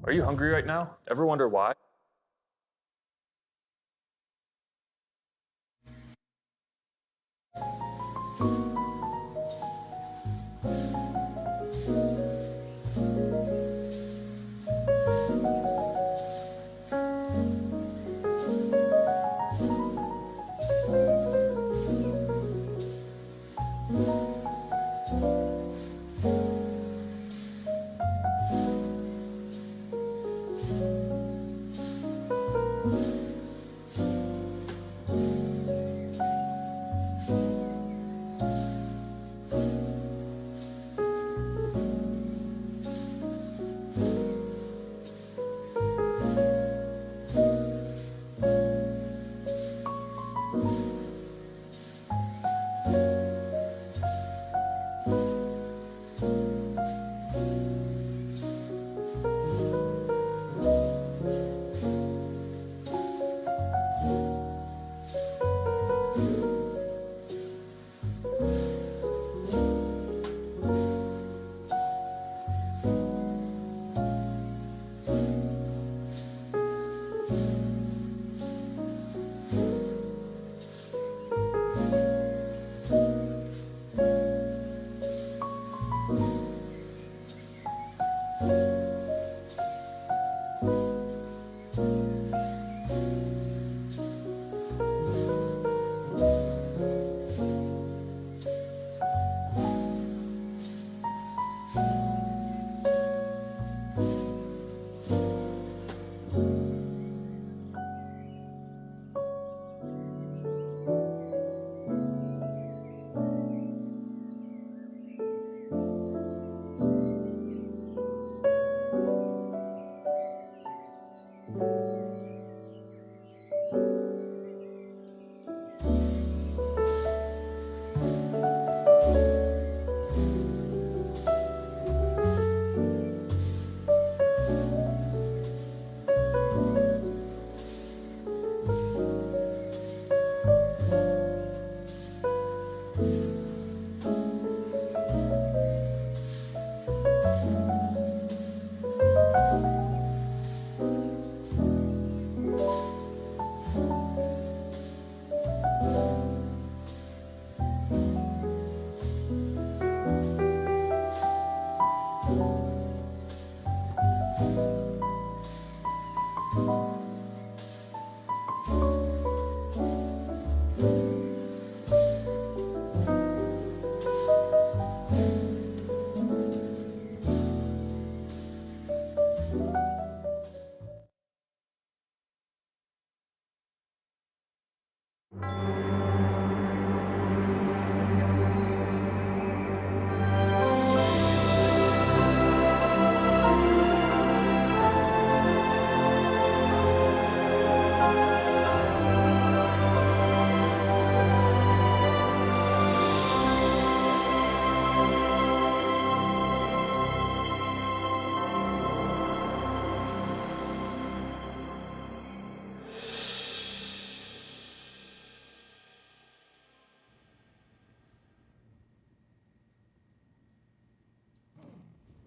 Are you hungry right now? Ever wonder why?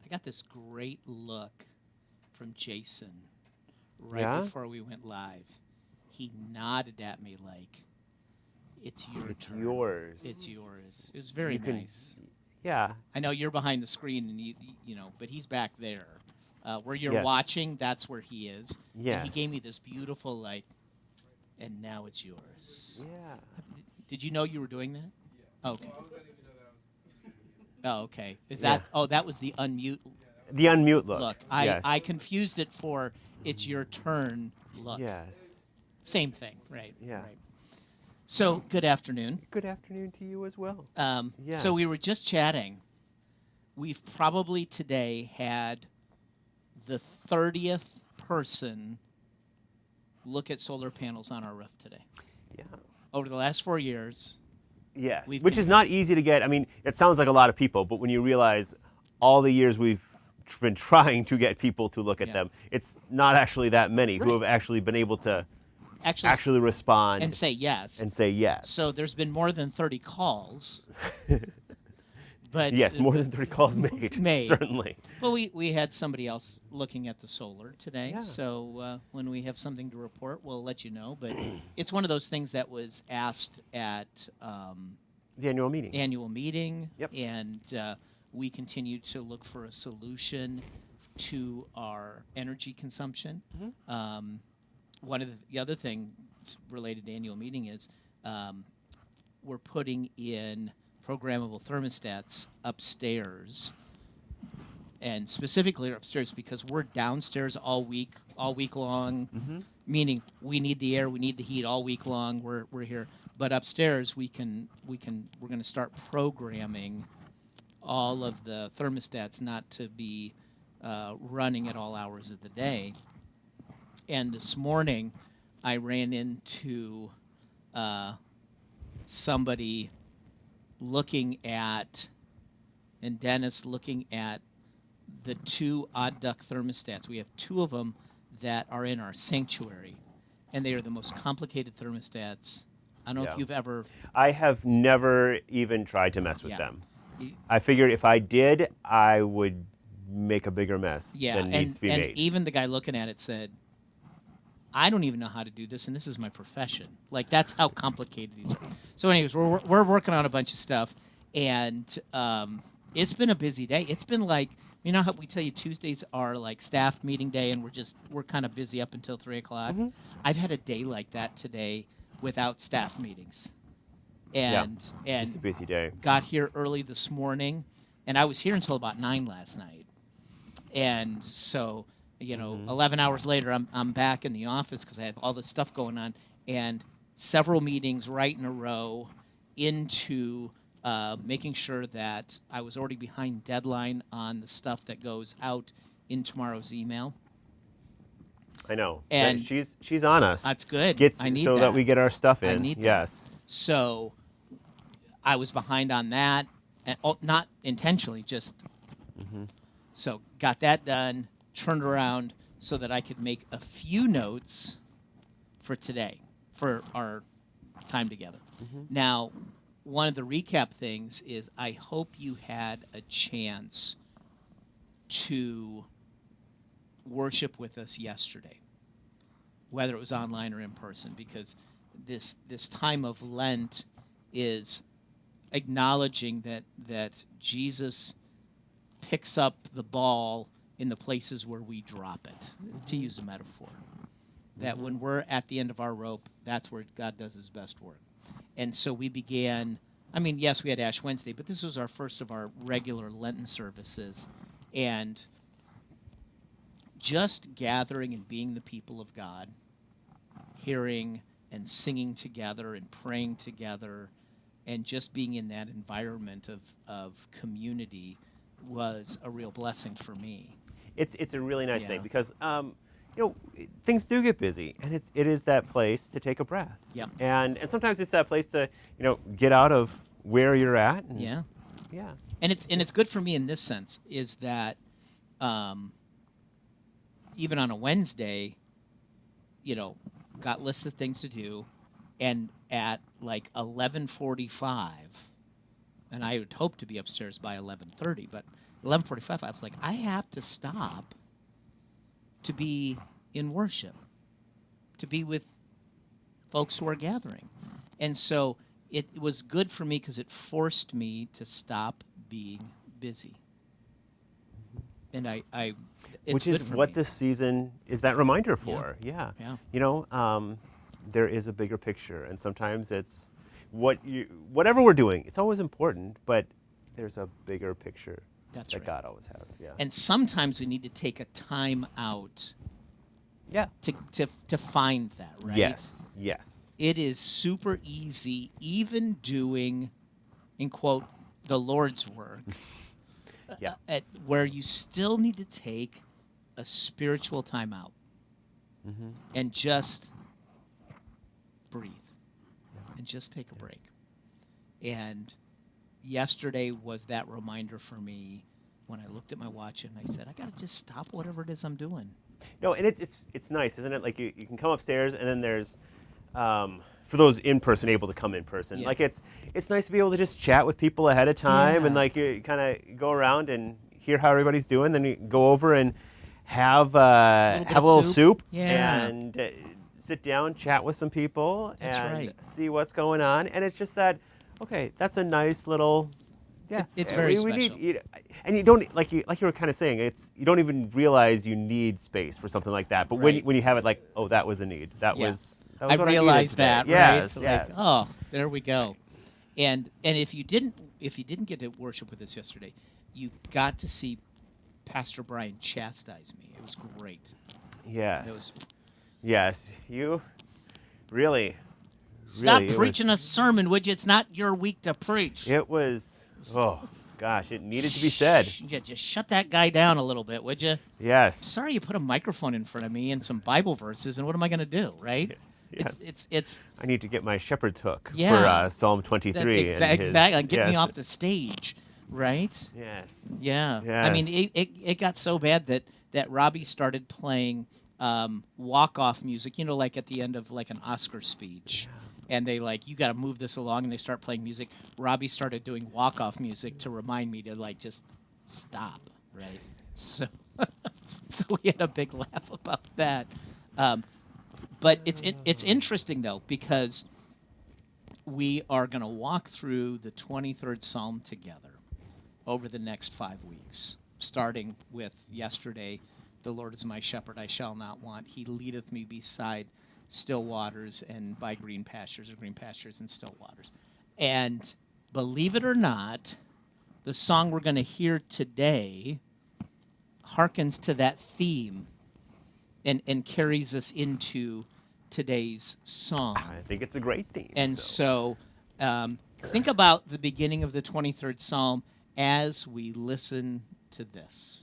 I got this great look from Jason right Yeah? before we went live. He nodded at me like, "It's your It's turn. yours. It's yours." It was very You can, nice. yeah. I know you're behind the screen, and but he's back there. where you're Yes. watching, that's where he is. And Yes. he gave me this beautiful light, and now it's yours. Yeah. Did you know you were doing that? Yeah. Okay. Well, I didn't even know that I was. Oh, okay. Is Yeah. that? Oh, that was the unmute The unmute look. look. Yes. I confused it for it's your turn look. Yes. Same thing, right? Yeah. Right. So, good afternoon. Good afternoon to you as well. So we Yes. were just chatting. We've probably today had the 30th person look at solar panels on our roof today. Yeah. Over the last 4 years, Yes. We've Which been- is not easy to get. I mean, it sounds like a lot of people, but when you realize all the years we've been trying to get people to look at Yeah. them, it's not actually that many who Right. have actually been able to actually, actually respond and say yes. and say yes. So there's been more than 30 calls. But yes, more than 3 calls made. Made. Certainly. Well, we had somebody else looking at the solar today, Yeah. so when we have something to report, we'll let you know. But it's one of those things that was asked at The annual meeting. annual meeting, Yep. and we continue to look for a solution to our energy consumption. One of the other things related to annual meeting is we're putting in programmable thermostats upstairs, and specifically upstairs because we're downstairs all week long, meaning we need the air, we need the heat all week long. We're here, but upstairs we're going to start programming all of the thermostats not to be running at all hours of the day. And this morning, I ran into somebody looking at, and Dennis looking at the 2 odd duct thermostats. We have 2 of them that are in our sanctuary, and they are the most complicated thermostats. I don't know Yeah. if you've ever. I have never even tried to mess with Yeah. them. y- I figured if I did, I would make a bigger mess Yeah, than needs and, to be and made. even the guy looking at it said, I don't even know how to do this, and this is my profession. Like, that's how complicated these are. So anyways, we're working on a bunch of stuff, and it's been a busy day. It's been like, you know how we tell you Tuesdays are like staff meeting day, and we're kind of busy up until 3 o'clock? I've had a day like that today without staff meetings. And Just and a busy day. got here early this morning, and I was here until about 9 last night. And so, 11 hours later, I'm back in the office because I had all this stuff going on, and several meetings right in a row into making sure that I was already behind deadline on the stuff that goes out in tomorrow's email. I know. And she's on us. That's good. Gets I need so that we get our stuff in. I need that. Yes. So I was behind on that, and not intentionally, just so got that done, turned around so that I could make a few notes for today, for our time together. Now, one of the recap things is I hope you had a chance to worship with us yesterday, whether it was online or in person, because this time of Lent is acknowledging that Jesus picks up the ball in the places where we drop it, to use a metaphor. That when we're at the end of our rope, that's where God does his best work. And so we began, yes, we had Ash Wednesday, but this was our first of our regular Lenten services. And just gathering and being the people of God, hearing and singing together and praying together, and just being in that environment of community was a real blessing for me. It's a really nice Yeah. thing because things do get busy, and it is that place to take a breath. Yep. And sometimes it's that place to get out of where you're at. And, Yeah. Yeah. And it's good for me in this sense, is that even on a Wednesday, got lists of things to do, and at like 11:45, and I would hope to be upstairs by 11:30, but 11:45, I was like, I have to stop to be in worship, to be with folks who are gathering. And so it was good for me because it forced me to stop being busy. and it's Which good is for what me. this season is that reminder for. Yeah. Yeah. You know, there is a bigger picture, and sometimes it's whatever we're doing. It's always important, but there's a bigger picture That's that right. God always has. Yeah. And sometimes we need to take a time out yeah. to find that, right? Yes. Yes. It is super easy, even doing, in quote, the Lord's work, Yeah. where you still need to take a spiritual time out and just breathe and just take a break. And yesterday was that reminder for me when I looked at my watch and I said, I got to just stop whatever it is I'm doing. No, and it's nice, isn't it? Like you can come upstairs, and then there's for those in person able to come in person. Yeah. Like it's nice to be able to just chat with people ahead of time, and Yeah. like you kind of go around and hear how everybody's doing. Then you go over and have a bit of little soup. soup, Yeah. and sit down, chat with some people, That's and right. see what's going on. And it's just that, okay, that's a nice little. Yeah, It's yeah, very we special. need, and you don't like you were kind of saying, you don't even realize you need space for something like that. But Right. when you have it, like, oh, that was a need. That Yeah. was I what needed realized today. that, Yes, right? yes. Like, oh, there we go. And if you didn't get to worship with us yesterday, you got to see Pastor Brian chastise me. It was great. Yes. It was Yes. You really. stop really, preaching a sermon, would you? It's not your week to preach. It was. Oh gosh, it needed to be said. Yeah, just shut that guy down a little bit, would you? Yes. Sorry, you put a microphone in front of me and some Bible verses, and what am I going to do, right? Yes. It's I need to get my shepherd's hook Yeah. for Psalm 23. and exactly. his- Get me yes. off the stage, right? Yes. Yeah. I mean, Yes. it got so bad that Robbie started playing walk-off music, like at the end of like an Oscar speech. And they you got to move this along, and they start playing music. Robbie started doing walk-off music to remind me to just stop, right? So, so we had a big laugh about that. But it's interesting though, because we are going to walk through the 23rd Psalm together over the next 5 weeks, starting with yesterday. The Lord is my shepherd, I shall not want. He leadeth me beside still waters and by green pastures and still waters. And believe it or not, the song we're going to hear today harkens to that theme and carries us into today's song. I think it's a great theme. And so think about the beginning of the 23rd Psalm as we listen to this.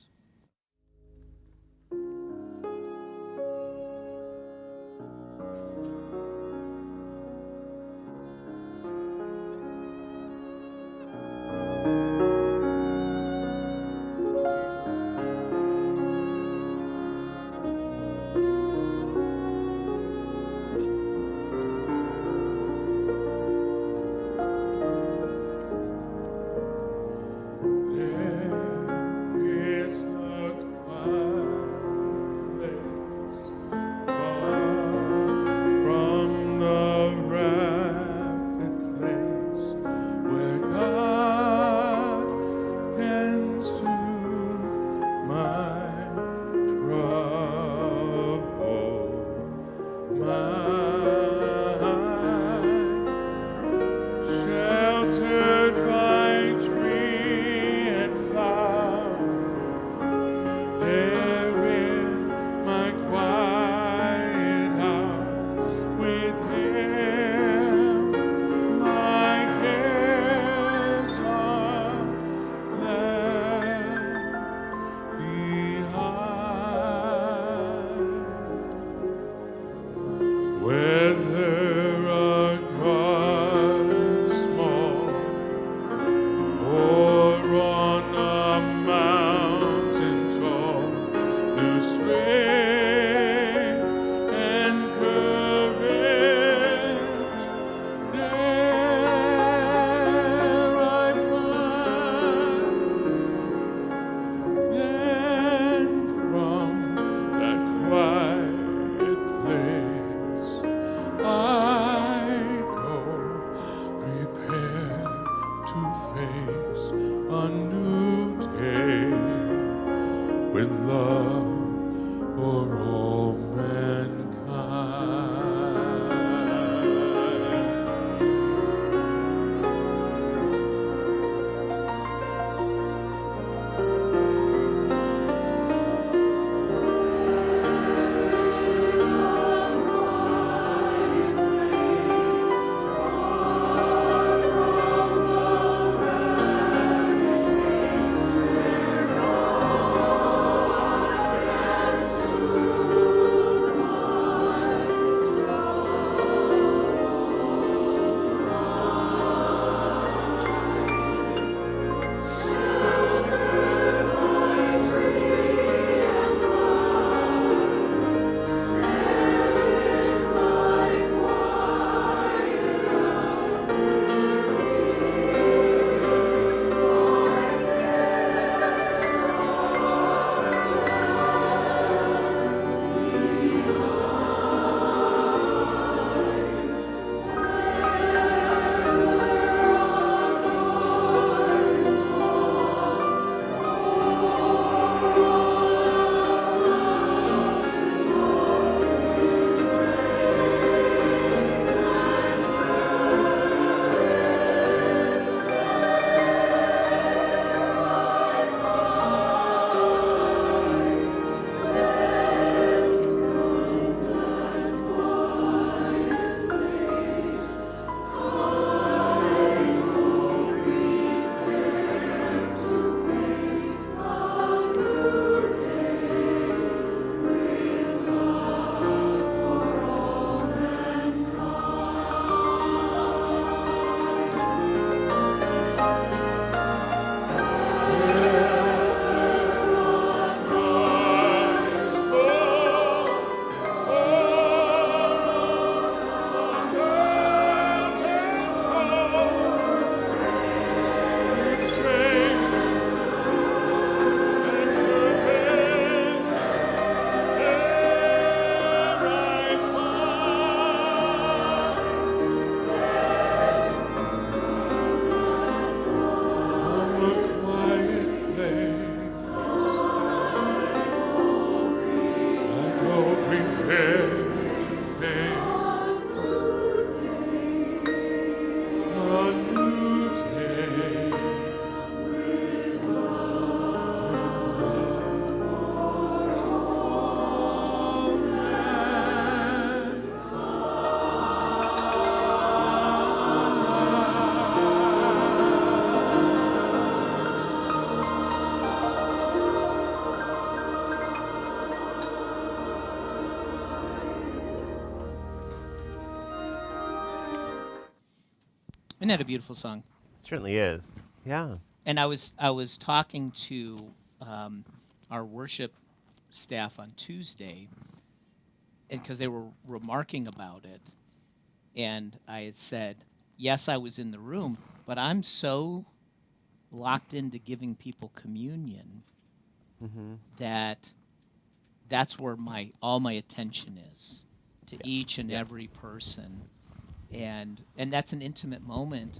prepare to fade. A new day. Isn't that a beautiful song? It certainly is. Yeah. And I was talking to our worship staff on Tuesday, and because they were remarking about it, and I had said, yes, I was in the room, but I'm so locked into giving people communion that that's where all my attention is to each and every person, and that's an intimate moment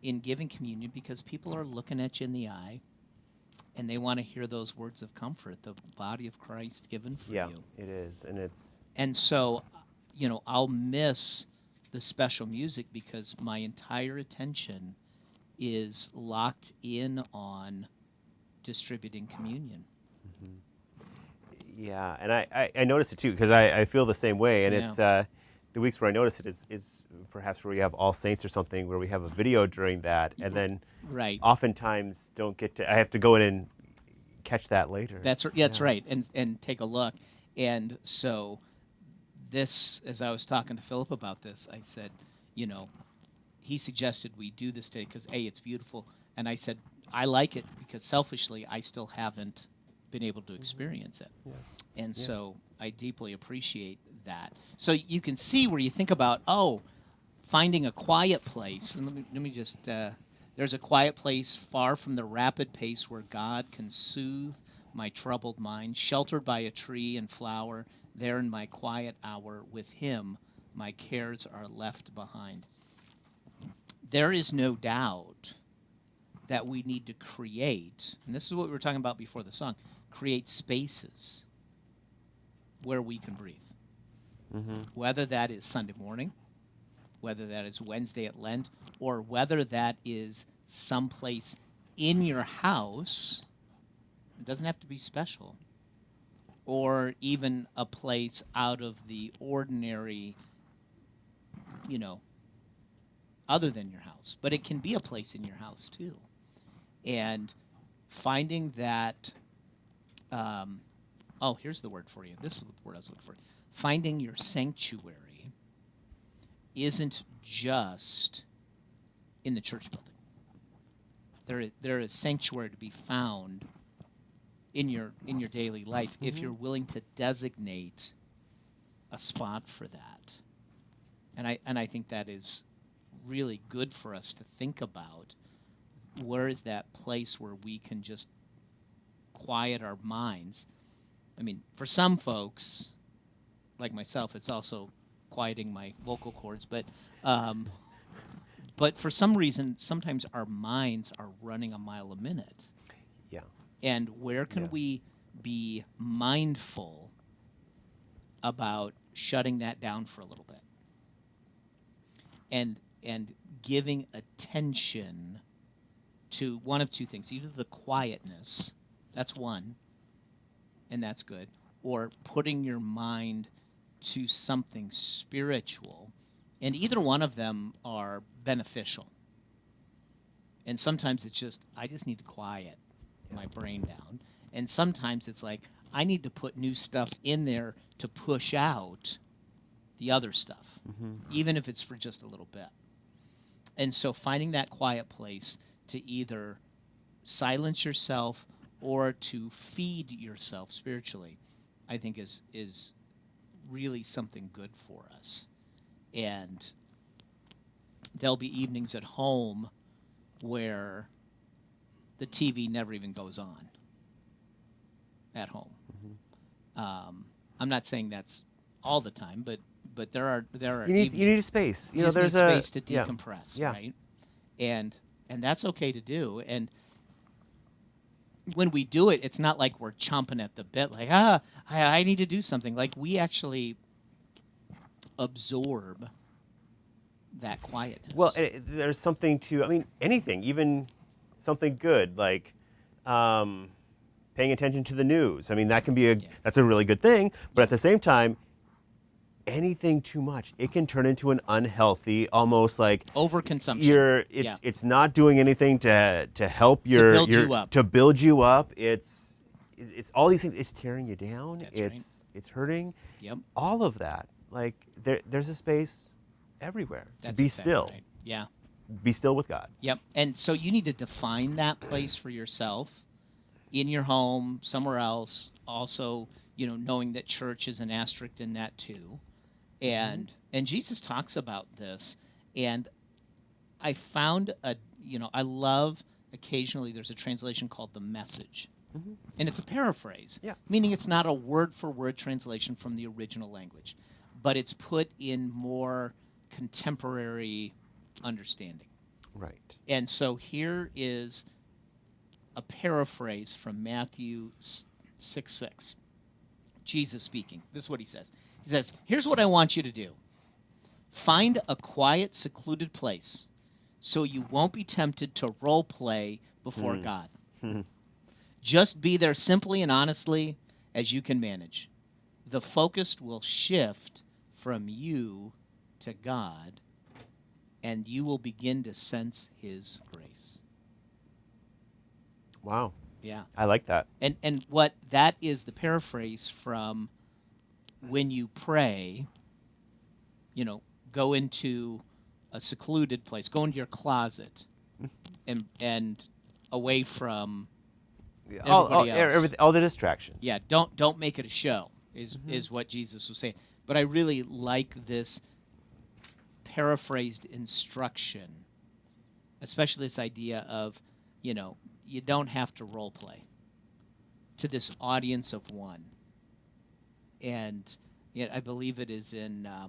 in giving communion because people are looking at you in the eye, and they want to hear those words of comfort, the body of Christ given for Yeah, you. it is, and it's And so, I'll miss the special music because my entire attention is locked in on distributing communion. yeah, and I notice it too because I feel the same way, and Yeah. it's the weeks where I notice it is perhaps where we have All Saints or something where we have a video during that, and then Right. oftentimes don't get to. I have to go in and catch that later. That's right, and take a look. And so, this, as I was talking to Philip about this, I said, he suggested we do this today because it's beautiful, and I said I like it because selfishly I still haven't been able to experience it, and so I deeply appreciate that. So you can see where you think about finding a quiet place, and let me just. There's a quiet place far from the rapid pace where God can soothe my troubled mind, sheltered by a tree and flower. There in my quiet hour with Him, my cares are left behind. There is no doubt that we need to create, and this is what we were talking about before the song, create spaces where we can breathe. Whether that is Sunday morning, whether that is Wednesday at Lent, or whether that is someplace in your house. It doesn't have to be special. Or even a place out of the ordinary, other than your house. But it can be a place in your house too. And finding that, here's the word for you. This is the word I was looking for. Finding your sanctuary isn't just in the church building. There is sanctuary to be found in your daily life if you're willing to designate a spot for that. And I think that is really good for us to think about. Where is that place where we can just quiet our minds? I mean, for some folks, like myself, it's also quieting my vocal cords, but for some reason, sometimes our minds are running a mile a minute. Yeah. And where can we be mindful about shutting that down for a little bit? And giving attention to one of two things, either the quietness, that's one, and that's good, or putting your mind to something spiritual, and either one of them are beneficial. And sometimes it's just, I just need to quiet my brain down. And sometimes it's like, I need to put new stuff in there to push out the other stuff, even if it's for just a little bit. And so finding that quiet place to either silence yourself or to feed yourself spiritually, I think is really something good for us. And there'll be evenings at home where the TV never even goes on at home. I'm not saying that's all the time, but there are You need evenings. space. You just there's need space to yeah. decompress, Yeah. right? And that's okay to do. And when we do it, it's not like we're chomping at the bit, like, I need to do something. Like, we actually absorb that quietness. Well, there's something to, I mean, anything, even something good, like paying attention to the news. I mean, that can be that's a really good thing, but at the same time, anything too much, it can turn into an unhealthy, almost like overconsumption. It's not doing anything to help to build you up. It's all these things. It's tearing you down. It's hurting. Yep. All of that. Like there's a space everywhere to be exactly still. right. Yeah. Be still with God. Yep. And so you need to define that place for yourself in your home, somewhere else. Also, knowing that church is an asterisk in that too. And Jesus talks about this. And I found I love occasionally there's a translation called The Message. And it's a paraphrase, meaning it's not a word-for-word translation from the original language, but it's put in more contemporary understanding. Right. And so here is a paraphrase from Matthew 6:6. Jesus speaking. This is what he says. He says, here's what I want you to do. Find a quiet, secluded place so you won't be tempted to role play before God. Just be there simply and honestly as you can manage. The focus will shift from you to God, and you will begin to sense his grace. Wow. Yeah. I like that. And what that is the paraphrase from when you pray, go into a secluded place, go into your closet and away from everybody else. All the distractions. Yeah, don't make it a show is what Jesus was saying. But I really like this paraphrased instruction, especially this idea of, you don't have to role play to this audience of one. And I believe it is in, I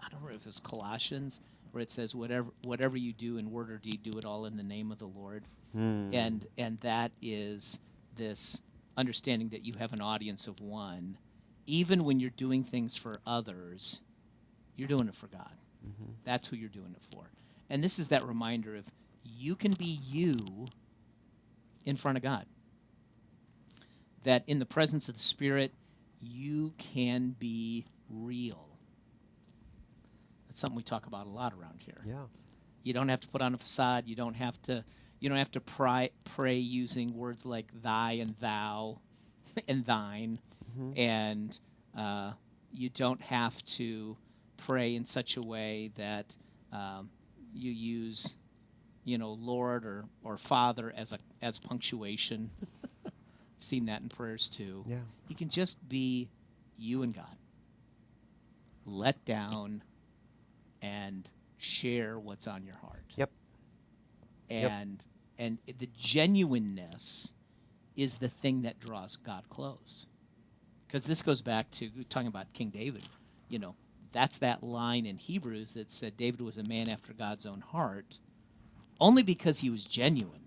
don't know if it's Colossians, where it says, whatever you do in word or deed, do it all in the name of the Lord. And that is this understanding that you have an audience of one. Even when you're doing things for others, you're doing it for God. That's who you're doing it for. And this is that reminder of you can be you in front of God. That in the presence of the Spirit, you can be real. That's something we talk about a lot around here. Yeah. You don't have to put on a facade. You don't have to pray using words like thy and thou and thine. And you don't have to pray in such a way that you use, Lord or Father as punctuation. I've seen that in prayers too. Yeah. You can just be you and God. Let down and share what's on your heart. Yep. And the genuineness is the thing that draws God close. Because this goes back to talking about King David. That's that line in Hebrews that said David was a man after God's own heart, only because he was genuine.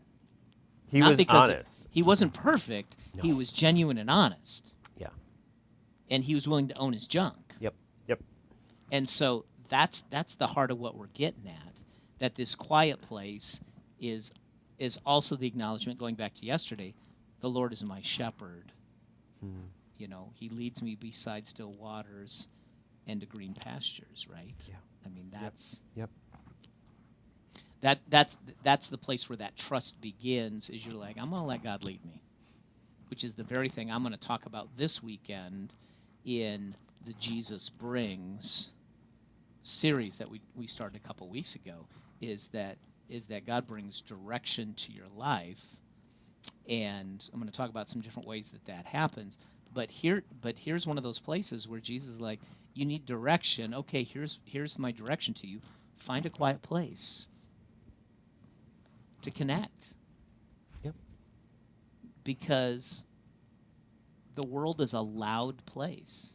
He Not was because honest. He wasn't perfect. No. He was genuine and honest. Yeah. And he was willing to own his junk. Yep. And so that's the heart of what we're getting at, that this quiet place is also the acknowledgement, going back to yesterday, the Lord is my shepherd. He leads me beside still waters and to green pastures, right? Yeah. I mean, that's Yep. that's the place where that trust begins, is you're like, I'm going to let God lead me, which is the very thing I'm going to talk about this weekend in the Jesus Brings series that we started a couple weeks ago, is that God brings direction to your life. And I'm going to talk about some different ways that happens. But here's one of those places where Jesus is like, you need direction. Okay, here's my direction to you. Find a quiet place to connect. Yep. Because the world is a loud place.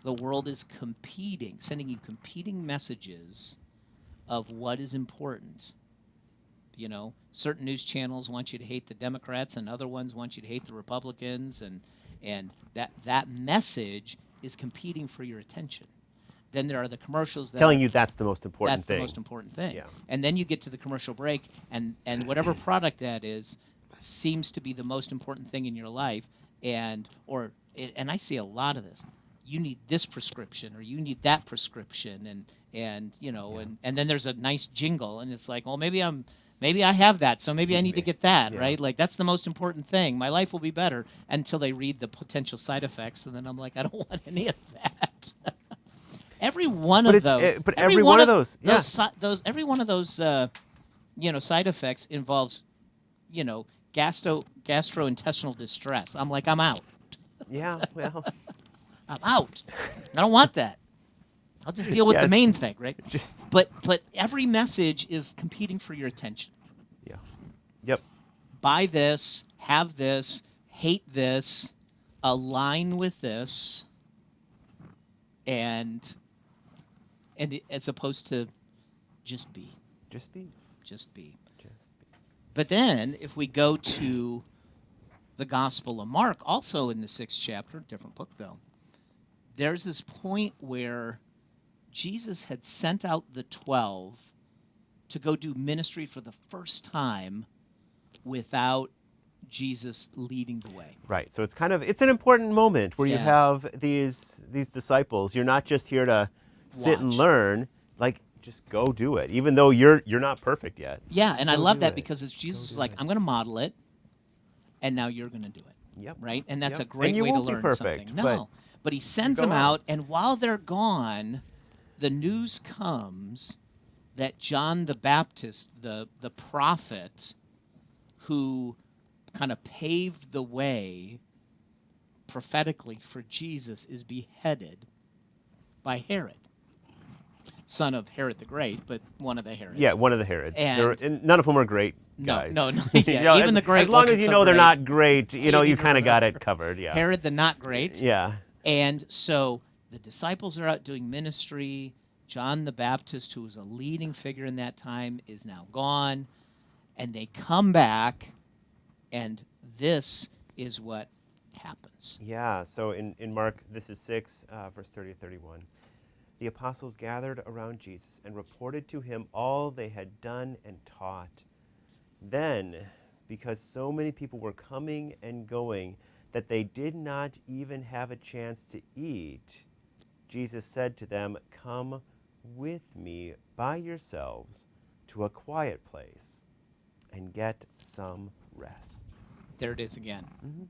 The world is sending you competing messages of what is important. You know, certain news channels want you to hate the Democrats, and other ones want you to hate the Republicans, and that message is competing for your attention. Then there are the commercials that Telling are, you that's the most important that's thing. the most important thing. Yeah. And then you get to the commercial break, and whatever product that is seems to be the most important thing in your life, and I see a lot of this. You need this prescription, or you need that prescription, and you know, and then there's a nice jingle, and it's like, well, maybe I have that, so maybe I need to get that, Yeah. right? Like that's the most important thing. My life will be better until they read the potential side effects, and then I'm like, I don't want any of that. Every one But of those, but every one of those, yeah. every one of those, side effects involves, gastrointestinal distress. I'm like, I'm out. Yeah, well, I'm out. I don't want that. I'll just deal with the Yes. main thing, right? just But every message is competing for your attention. yeah, yep, Buy this, have this, hate this, align with this, and as opposed to just be. just be, Just be. just be. But then, if we go to the Gospel of Mark, also in the 6th chapter, different book though, there's this point where Jesus had sent out the 12 to go do ministry for the first time without Jesus leading the way. Right. So it's an important moment where you Yeah. have these disciples. You're not just here to sit and Watch. learn. Like, just go do it, even though you're not perfect yet. Yeah, and I Go love do that it. because it's Jesus do is like, it. I'm going to model it, and now you're going to do it. Yep. Right? And that's Yep. a great And you way to won't be learn perfect, something. but No. But he sends go them on. out, and while they're gone, the news comes that John the Baptist, the prophet who kind of paved the way prophetically for Jesus, is beheaded by Herod, son of Herod the Great, but one of the Herods. Yeah, one of the Herods. And- And none of them are great No, guys. no, You yeah, know, even the great As long wasn't as you so know they're great. not great, you Even kind of got it covered. Yeah. Herod the not great. Yeah. And so the disciples are out doing ministry. John the Baptist, who was a leading figure in that time, is now gone. And they come back, and this is what happens. Yeah, so in Mark, this is 6, verse 30 to 31. The apostles gathered around Jesus and reported to him all they had done and taught. Then, because so many people were coming and going that they did not even have a chance to eat, Jesus said to them, "Come with me by yourselves to a quiet place and get some rest." There it is again.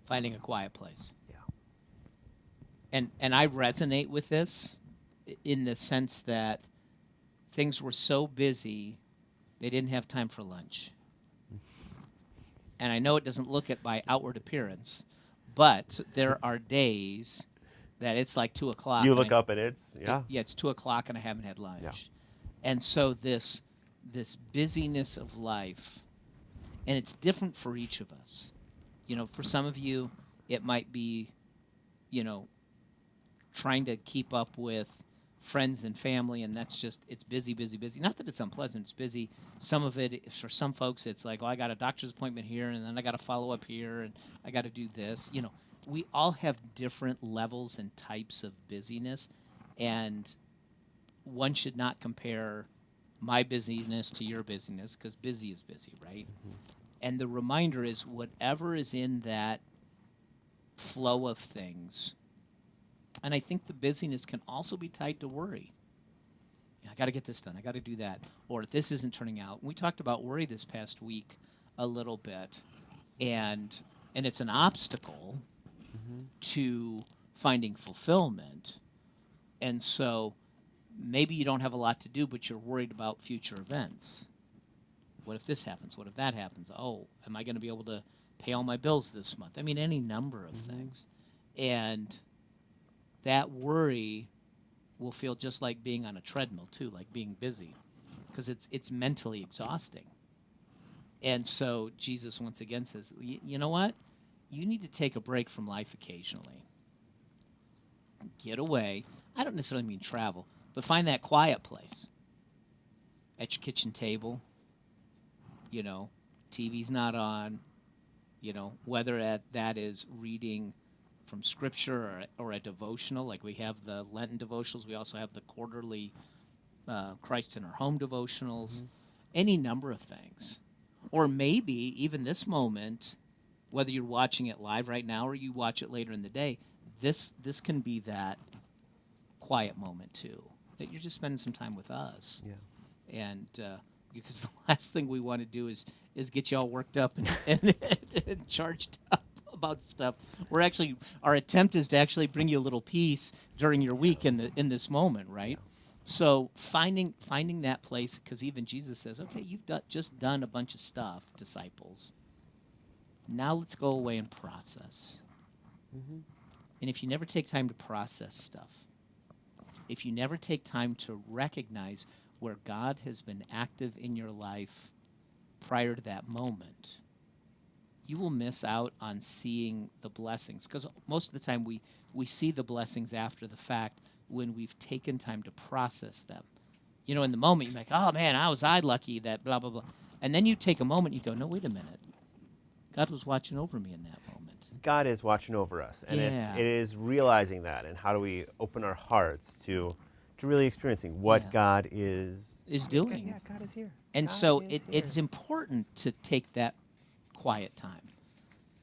Finding a quiet place. Yeah. And I resonate with this in the sense that things were so busy, they didn't have time for lunch. And I know it doesn't look it by outward appearance, but there are days that it's like 2 o'clock. You and look up and it's, yeah. Yeah, it's 2 o'clock and I haven't had lunch. And so this busyness of life, and it's different for each of us. For some of you, it might be, trying to keep up with friends and family, and that's just, it's busy, busy, busy. Not that it's unpleasant, it's busy. Some of it, for some folks, it's like, well, I got a doctor's appointment here, and then I got to follow up here, and I got to do this. We all have different levels and types of busyness, and one should not compare my busyness to your busyness, because busy is busy, right? And the reminder is whatever is in that flow of things. And I think the busyness can also be tied to worry. I got to get this done. I got to do that. Or this isn't turning out. We talked about worry this past week a little bit. And it's an obstacle to finding fulfillment. And so maybe you don't have a lot to do, but you're worried about future events. What if this happens? What if that happens? Oh, am I going to be able to pay all my bills this month? I mean, any number of things. And that worry will feel just like being on a treadmill, too, like being busy, because it's mentally exhausting. And so Jesus once again says, you know what? You need to take a break from life occasionally. Get away. I don't necessarily mean travel, but find that quiet place at your kitchen table, you know, TV's not on, you know, whether that is reading from scripture or a devotional, like we have the Lenten devotionals, we also have the quarterly Christ in Our Home devotionals, any number of things. Or maybe even this moment, whether you're watching it live right now or you watch it later in the day, this can be that quiet moment too, that you're just spending some time with us. Yeah. And because the last thing we want to do is get you all worked up and charged up about stuff. Our attempt is to actually bring you a little peace during your week in this moment, right? So finding that place, because even Jesus says, okay, you've just done a bunch of stuff, disciples. Now let's go away and process. And if you never take time to process stuff, if you never take time to recognize where God has been active in your life prior to that moment, you will miss out on seeing the blessings. Because most of the time we see the blessings after the fact when we've taken time to process them. You know, in the moment, you're like, oh, man, I lucky that blah, blah, blah. And then you take a moment, you go, no, wait a minute. God was watching over me in that moment. God is watching over us, and Yeah. it is realizing that, and how do we open our hearts to really experiencing what Yeah. God is Doing. Yeah, God is here. And God so is it's here. important to take that quiet time,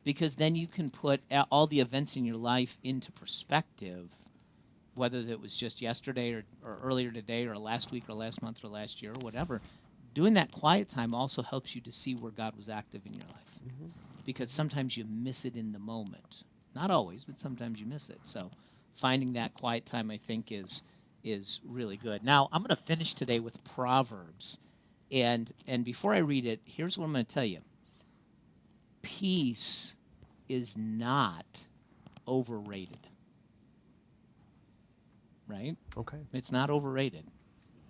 because then you can put all the events in your life into perspective, whether that was just yesterday or earlier today or last week or last month or last year or whatever. Doing that quiet time also helps you to see where God was active in your life, because sometimes you miss it in the moment. Not always, but sometimes you miss it. So finding that quiet time, I think, is really good. Now, I'm going to finish today with Proverbs. And before I read it, here's what I'm going to tell you. Peace is not overrated. Right? Okay. It's not overrated.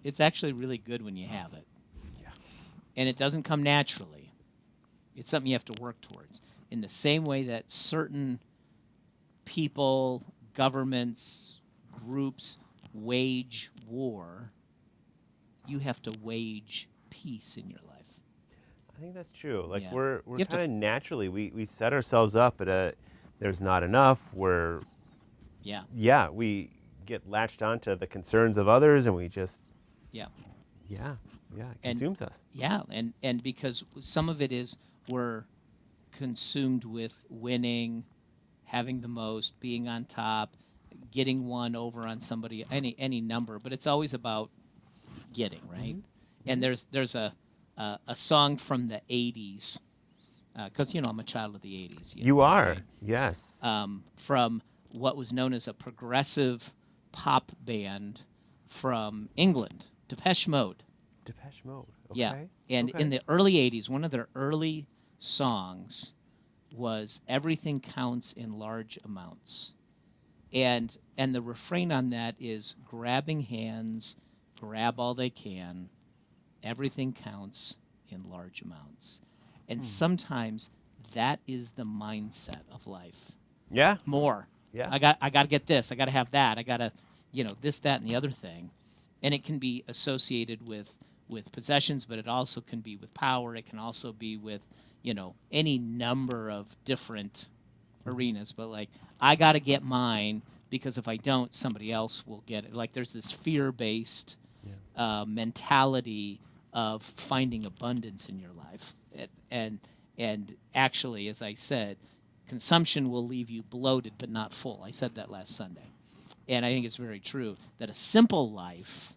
It's actually really good when you have it. Yeah. And it doesn't come naturally. It's something you have to work towards. In the same way that certain people, governments, groups wage war, you have to wage peace in your life. I think that's true. Like Yeah. we're You have to kind of naturally we set ourselves up at there's not enough. Yeah. We get latched onto the concerns of others, and we just Yeah. it And- consumes us. Yeah, and because some of it is we're consumed with winning, having the most, being on top, getting one over on somebody, any number, but it's always about getting, right? And there's a song from the 80s, because, I'm a child of the 80s. You are, right? yes. From what was known as a progressive pop band from England, Depeche Mode. Depeche Mode. Okay. Yeah, and in the early 80s, one of their early songs was "Everything Counts in Large Amounts," and the refrain on that is "Grabbing hands, grab all they can, everything counts in large amounts," and sometimes that is the mindset of life. Yeah. More. Yeah. I got to get this. I got to have that. I got to, this, that, and the other thing, and it can be associated with possessions, but it also can be with power. It can also be with, any number of different arenas. But like, I got to get mine, because if I don't, somebody else will get it. Like, there's this fear-based mentality of finding abundance in your life, and actually, as I said, consumption will leave you bloated but not full. I said that last Sunday, and I think it's very true that a simple life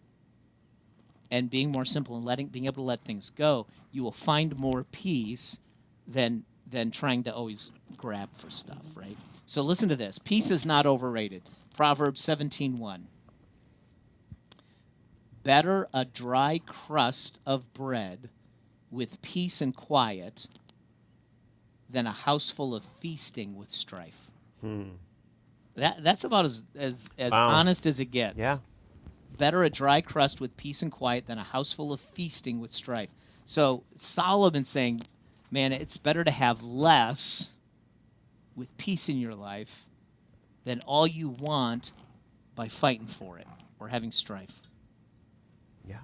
and being more simple and being able to let things go, you will find more peace than trying to always grab for stuff, right? So listen to this. Peace is not overrated. Proverbs 17:1. Better a dry crust of bread with peace and quiet than a house full of feasting with strife. That's about as Wow. honest as it gets. Yeah. Better a dry crust with peace and quiet than a house full of feasting with strife. So Solomon's saying, man, it's better to have less with peace in your life than all you want by fighting for it or having strife. Yeah.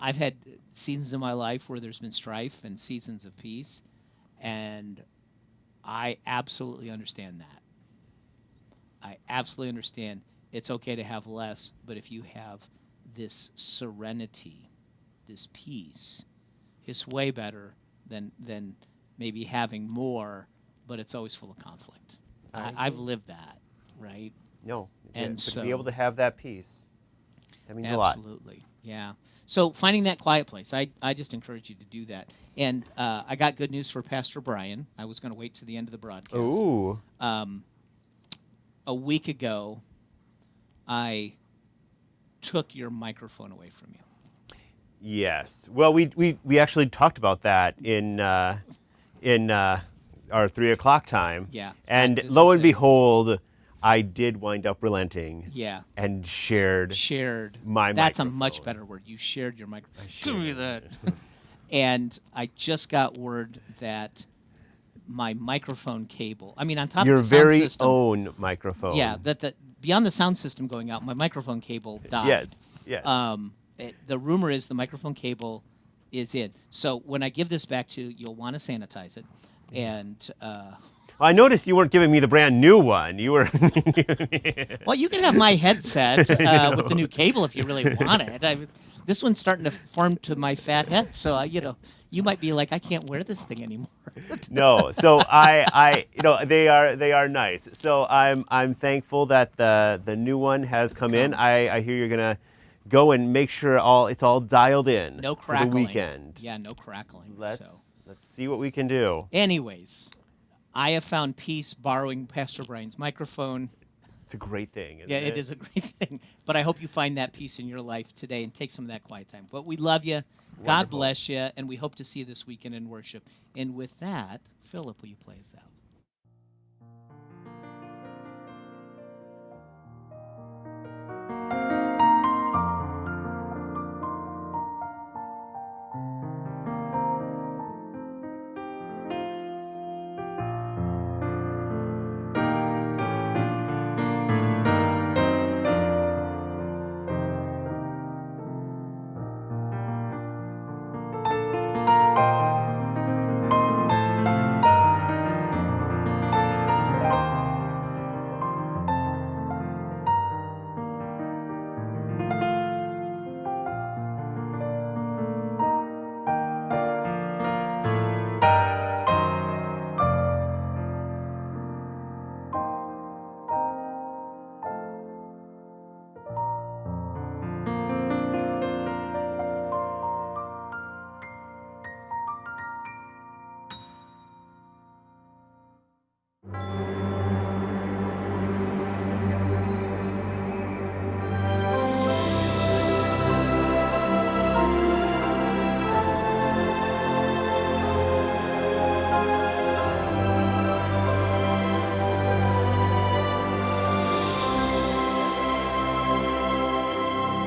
I've had seasons in my life where there's been strife and seasons of peace, and I absolutely understand that. I absolutely understand it's okay to have less, but if you have this serenity, this peace, it's way better than maybe having more, but it's always full of conflict. I've lived that, right? No. And but so to be able to have that peace, that means a lot. Absolutely, yeah. So finding that quiet place, I just encourage you to do that. And I got good news for Pastor Brian. I was going to wait to the end of the broadcast. Ooh. A week ago, I took your microphone away from you. Yes. Well, we actually talked about that in our 3:00 time. Yeah. And This lo is and it. behold, I did wind up relenting. Yeah. And shared. my That's a microphone. much better word. You shared your microphone. shared Give me that. And I just got word that my microphone cable, on top Your of the sound very system, own microphone. yeah, that beyond the sound system going out, my microphone cable died. Yes. Yes. The rumor is the microphone cable is in. So when I give this back to you, you'll want to sanitize it. And I noticed you weren't giving me the brand new one. You were. well, you can have my headset with the new cable if you really want it. This one's starting to form to my fat head, so you might be like, I can't wear this thing anymore. No, so I they are nice. So I'm thankful that the new one has come in. I hear you're gonna go and make sure it's all dialed in. No for crackling. the weekend. Yeah, no crackling. Let's So, see what we can do. anyways, I have found peace borrowing Pastor Brian's microphone. It's a great thing. Isn't Yeah, it it is a great thing. But I hope you find that peace in your life today and take some of that quiet time. But we love you. God Wonderful. bless you. And we hope to see you this weekend in worship. And with that, Philip, will you play us out?